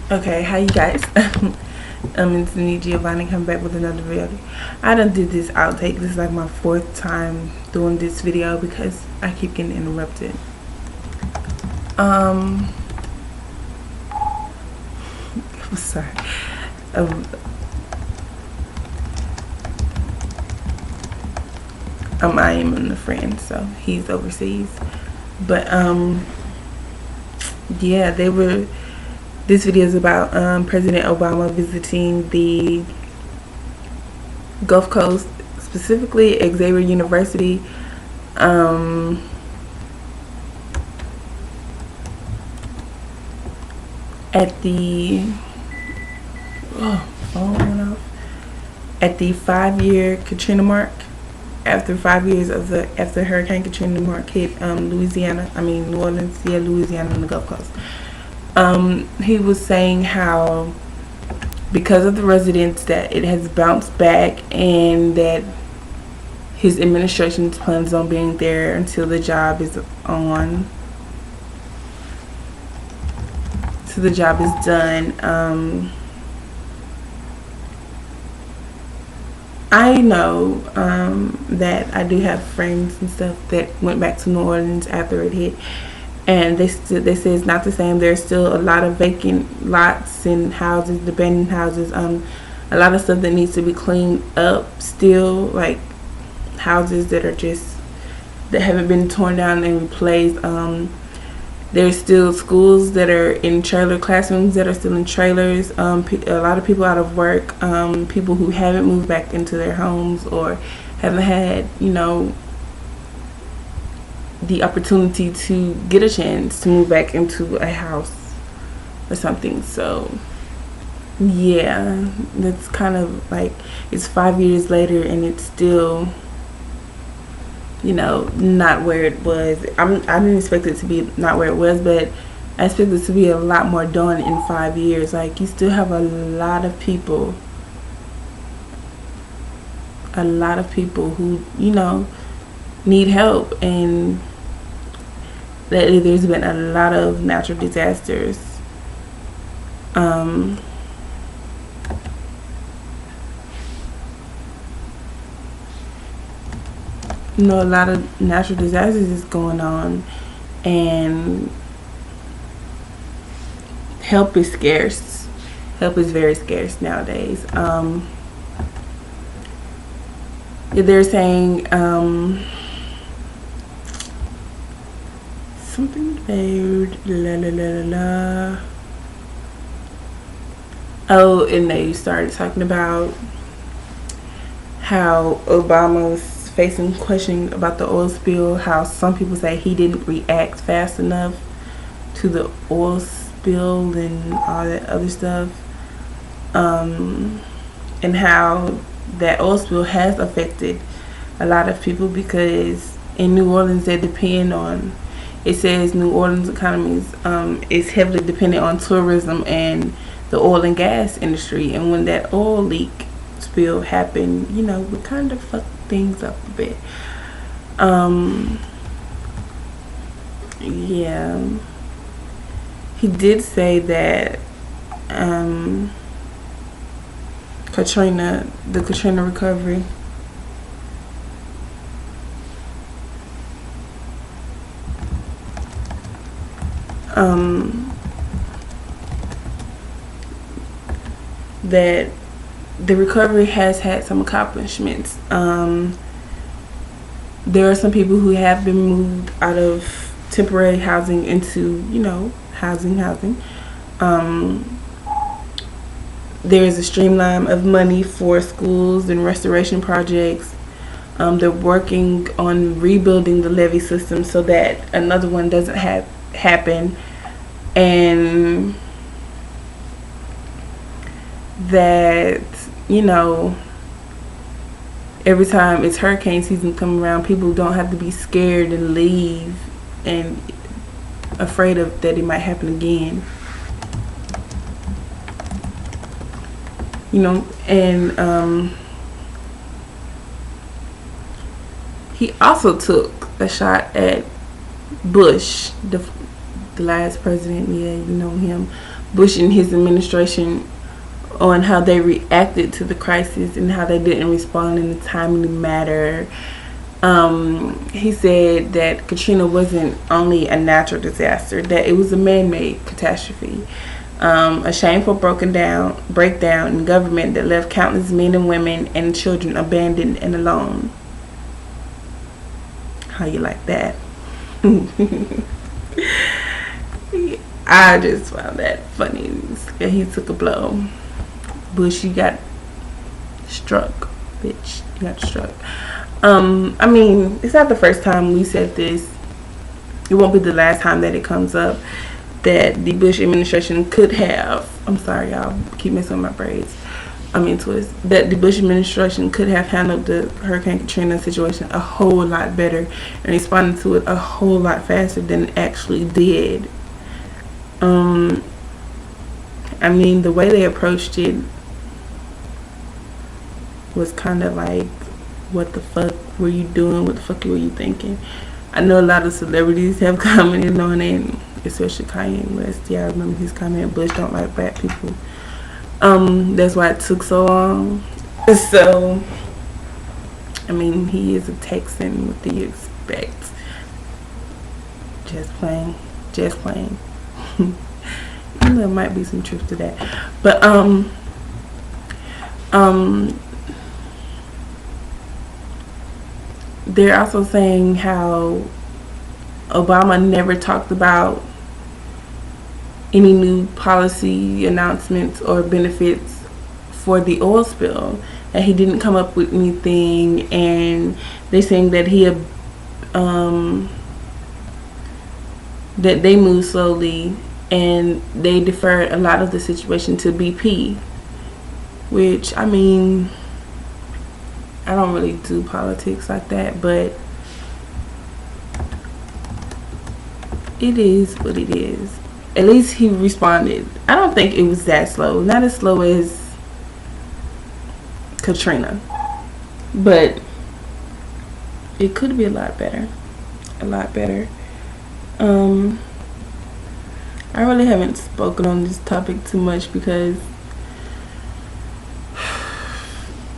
Okay, how you guys? It's me, Giovanni, coming back with another video. I done did this outtake. This is like my fourth time doing this video because I keep getting interrupted. I'm sorry. I am a friend, so he's overseas. But yeah, this video is about President Obama visiting the Gulf Coast, specifically Xavier University. At the at the 5-year Katrina mark, after 5 years of after Hurricane Katrina mark hit New Orleans, Louisiana, and the Gulf Coast. He was saying how because of the residents that it has bounced back, and that his administration's plans on being there until the job is on. So the job is done. I know that I do have friends and stuff that went back to New Orleans after it hit, and they say it's not the same. There's still a lot of vacant lots and houses, abandoned houses, a lot of stuff that needs to be cleaned up still, like houses that haven't been torn down and replaced. There's still schools that are in trailer classrooms that are still in trailers. A lot of people out of work. People who haven't moved back into their homes or haven't had, the opportunity to get a chance to move back into a house or something. So yeah, that's kind of like, it's 5 years later and it's still, not where it was. I didn't expect it to be not where it was, but I expect it to be a lot more done in 5 years. Like, you still have a lot of people who, need help, and lately there's been a lot of natural disasters. A lot of natural disasters is going on, and help is scarce. Help is very scarce nowadays. They're saying something weird. Oh, and they started talking about how Obama's facing questioning about the oil spill, how some people say he didn't react fast enough to the oil spill and all that other stuff, and how that oil spill has affected a lot of people, because in New Orleans they depend on, it says New Orleans economy is heavily dependent on tourism and the oil and gas industry, and when that oil leak spill happened, we kind of fucked things up a bit. Yeah, he did say that the Katrina recovery, that the recovery has had some accomplishments. There are some people who have been moved out of temporary housing into, housing. There is a streamline of money for schools and restoration projects. They're working on rebuilding the levee system so that another one doesn't happen, and that, every time it's hurricane season come around, people don't have to be scared and leave and afraid of that it might happen again. And he also took a shot at Bush, the last president. Yeah, you know him. Bush and his administration on how they reacted to the crisis and how they didn't respond in a timely manner. He said that Katrina wasn't only a natural disaster, that it was a man-made catastrophe. A shameful breakdown in government that left countless men and women and children abandoned and alone. How you like that? I just found that funny. He took a blow. Bush, you got struck, bitch. You got struck. I mean, it's not the first time we said this. It won't be the last time that it comes up, that the Bush administration could have, I'm sorry y'all, keep messing with my braids, twist, that the Bush administration could have handled the Hurricane Katrina situation a whole lot better and responded to it a whole lot faster than it actually did. I mean, the way they approached it was kind of like, what the fuck were you doing? What the fuck were you thinking? I know a lot of celebrities have commented on it, especially Kanye West. Yeah, I remember his comment, Bush don't like black people. That's why it took so long. So, I mean, he is a Texan. What do you expect? Just playing. There might be some truth to that. But, they're also saying how Obama never talked about any new policy announcements or benefits for the oil spill, that he didn't come up with anything, and they're saying that that they moved slowly and they deferred a lot of the situation to BP, which, I mean, I don't really do politics like that, but it is what it is. At least he responded. I don't think it was that slow. Not as slow as Katrina, but it could be a lot better. I really haven't spoken on this topic too much because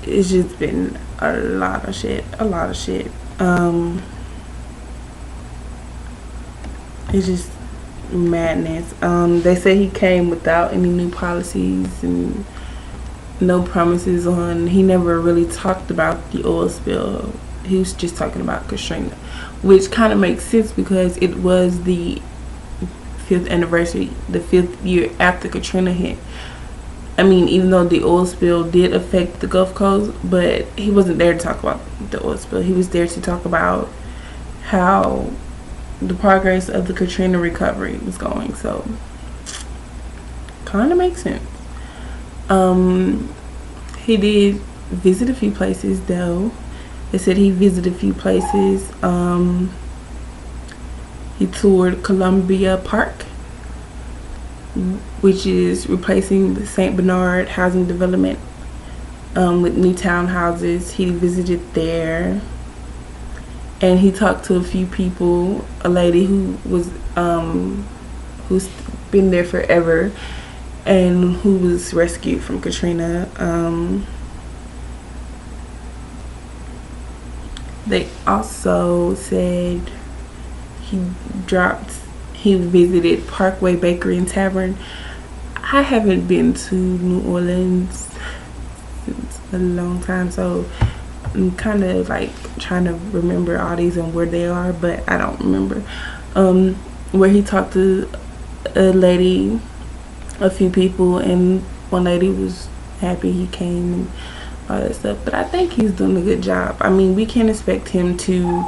it's just been a lot of shit. It's just madness. They say he came without any new policies and no promises on. He never really talked about the oil spill. He was just talking about Katrina, which kind of makes sense because it was the 5th anniversary, the 5th year after Katrina hit. I mean, even though the oil spill did affect the Gulf Coast, but he wasn't there to talk about the oil spill. He was there to talk about how the progress of the Katrina recovery was going. So, kind of makes sense. He did visit a few places, though. They said he visited a few places. He toured Columbia Park, which is replacing the St. Bernard housing development with new townhouses. He visited there, and he talked to a few people. A lady who was who's been there forever and who was rescued from Katrina. They also said he visited Parkway Bakery and Tavern. I haven't been to New Orleans since a long time, so I'm kind of like trying to remember all these and where they are, but I don't remember. Where he talked to a lady, a few people, and one lady was happy he came and all that stuff. But I think he's doing a good job. I mean, we can't expect him to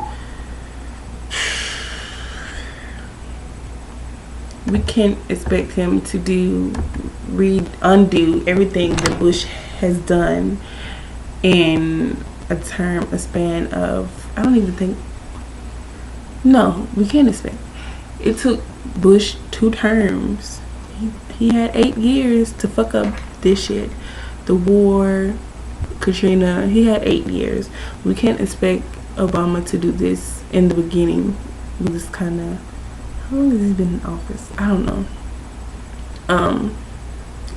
undo everything that Bush has done in a span of, I don't even think, no, we can't expect. It took Bush 2 terms. He had 8 years to fuck up this shit. The war, Katrina, he had 8 years. We can't expect Obama to do this in the beginning. This kind of, how long has he been in office? I don't know.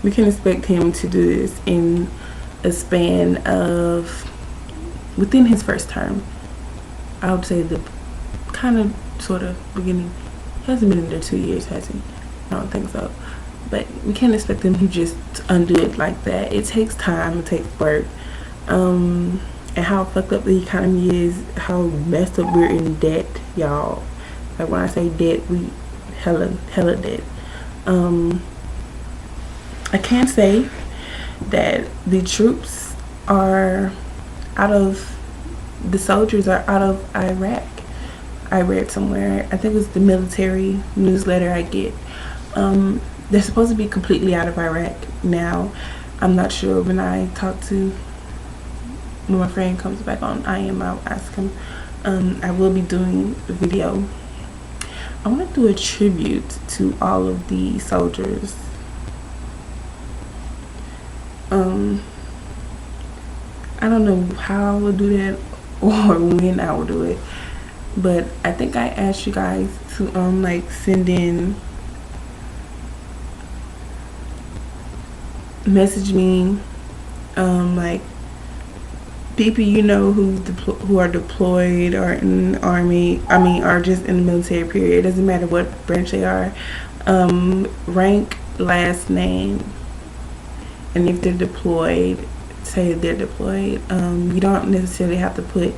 we can expect him to do this in a span of within his first term. I would say the kind of sort of beginning. He hasn't been in there 2 years, has he? I don't think so. But we can't expect him to just undo it like that. It takes time, it takes work. And how fucked up the economy is, how messed up we're in debt, y'all. Like when I say debt, we hella debt. I can say that the troops are out of, the soldiers are out of Iraq. I read somewhere, I think it was the military newsletter I get. They're supposed to be completely out of Iraq now. I'm not sure. When I talk to, when my friend comes back on I'll ask him. I will be doing a video. I want to do a tribute to all of the soldiers. I don't know how I will do that or when I will do it, but I think I asked you guys to like send in, message me like people you know who are deployed or in the army, or just in the military period. It doesn't matter what branch they are. Rank, last name, and if they're deployed, say they're deployed. You don't necessarily have to put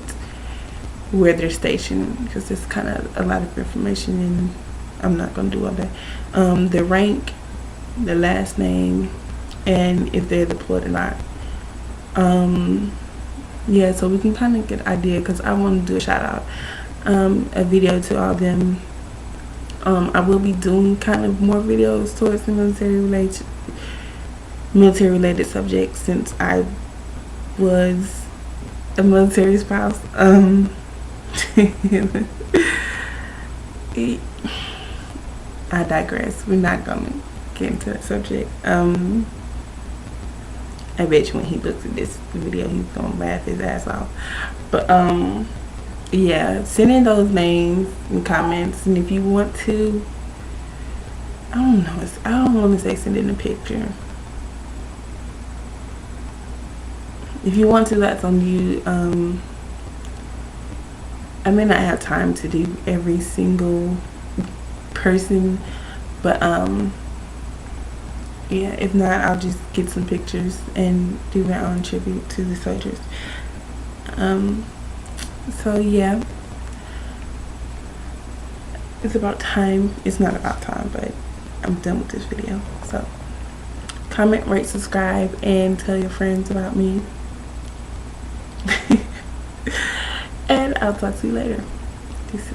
where they're stationed, because it's kind of a lot of information and I'm not going to do all that. The rank, the last name, and if they're deployed or not. Yeah, so we can kind of get an idea, because I want to do a shout out, a video to all of them. I will be doing kind of more videos towards the military related subjects, since I was a military spouse. I digress. We're not gonna get into that subject. I bet you when he looks at this video, he's gonna laugh his ass off. But yeah, send in those names and comments, and if you want to, I don't know, I don't want to say send in a picture. If you want to, that's on you. I may not have time to do every single person, but yeah, if not, I'll just get some pictures and do my own tribute to the soldiers. So yeah, it's about time. It's not about time, but I'm done with this video. So comment, rate, subscribe, and tell your friends about me. And I'll talk to you later. Deuces.